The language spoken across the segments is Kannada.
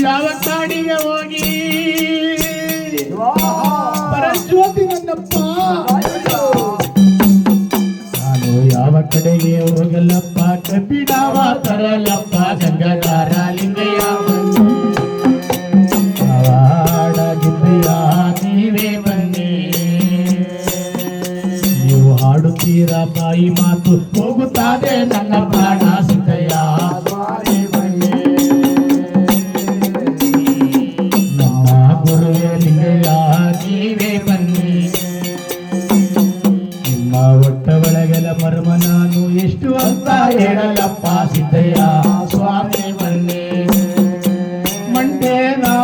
ಯಾವ ಕಾಡಿಗೆ ಹೋಗಿ ಪರಜ್ಯೋತಿ ನನ್ನಪ್ಪ ನಾನು ಯಾವ ಕಡೆಗೆ ಹೋಗಲ್ಲಪ್ಪ ಕಬ್ಬಿಣವ ತರಲಪ್ಪ ಗಂಗಾಧಾರ ಲಿಂಗಯ್ಯ ಗಿದ್ದಯ್ಯ ನೀವೇ ಬನ್ನಿ ನೀವು ಹಾಡುತ್ತೀರ ಬಾಯಿ ಮಾತು ಹೋಗುತ್ತದೆ ನನ್ನ ಪ್ರಾಣ ಸಿದ್ದಯ್ಯ ನಮ್ಮ ಗುರುವೇ ಲಿಂಗಯ್ಯ ನೀವೇ ಬನ್ನಿ ನಿಮ್ಮ ಒಟ್ಟ ಒಳಗಲ ಮರ್ಮ ನಾನು ಎಷ್ಟು ಅಂತ ಹೇಳಲಪ್ಪ ಸಿದ್ದಯ್ಯ ಸ್ವಾಮಿ ಬನ್ನಿ ಮಂಡೇನಾ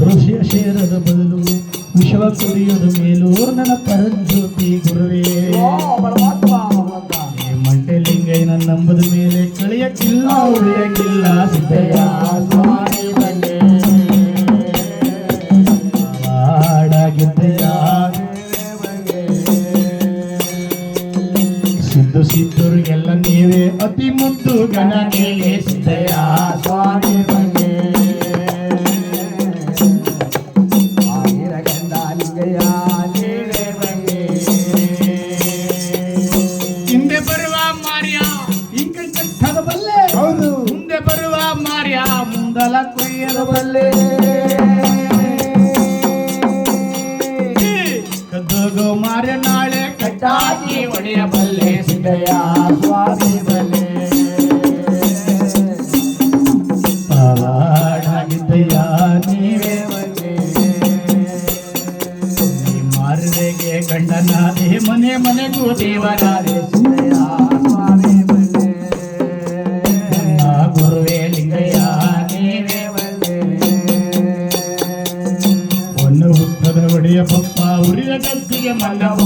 ಋಷಿಯ ಶೇರದ ಬದಲು ವಿಷವ ಕುಡಿಯೋದು ಮೇಲೂ ನನ್ನ ಪರಂಜ್ಯೋತಿ ಗುರುವೇ ಮಂಟೆಲಿಂಗಯ್ಯನ ನಂಬದ ಮೇಲೆ ಕಳೆಯಕ್ಕಿಲ್ಲ ಉಳಿಯಕ್ಕಿಲ್ಲ ಸಿದ್ದಯ್ಯ ಸ್ವಾಮಿ ಬನ್ನಿ ಗಿದ್ದಯ್ಯ ಸಿದ್ದು ಸಿದ್ಧರಿಗೆಲ್ಲ ನೀವೇ ಅತಿ ಮುದ್ದು ಗಣ ನೀವೇ ಸಿದ್ದಯ್ಯ ಸ್ವಾಮಿ ಬನ್ನಿ ಹಿಂದೆ ಬರುವ ಮಾರ್ಯ ಇಂಕದ ಬಲ್ಲೆ ಹೌದು ಮುಂದೆ ಬರುವ ಮಾರ್ಯ ಮುಂದಲ ಕುಯ್ಯದ ಬಲ್ಲೆ ಕದ್ದೋಗೋ ಮಾರ್ಯ ನಾಳೆ ಕಟ್ಟಾಗಿ ಒಡೆಯ ಬಲ್ಲೆ ಸಿದ್ದಯ್ಯ ಸ್ವಾಮಿ ಬಲ್ಲೆ ಗಿದ್ದಯ್ಯ ನೀವೇ ಬಲ್ಲೆ ಮಾರನೆಗೆ ಗಂಡನಾದೆ ಮನೆ ಮನೆಗೂ ದೇವರಾದೆ ಸಿದ್ದಯ್ಯ ಸ್ವಾಮಿ ಬಲ್ಲೆ ನನ್ನ ಗುರುವೇ ಲಿಂಗಯ್ಯ ನೀವೇ ಬಲ್ಲೆ ಒಂದು ಹುತ್ತದ ಒಡೆಯ ಪಪ್ಪ ಉರಿಯ ಗದ್ದಿಗೆ ಮಲ್ಲವ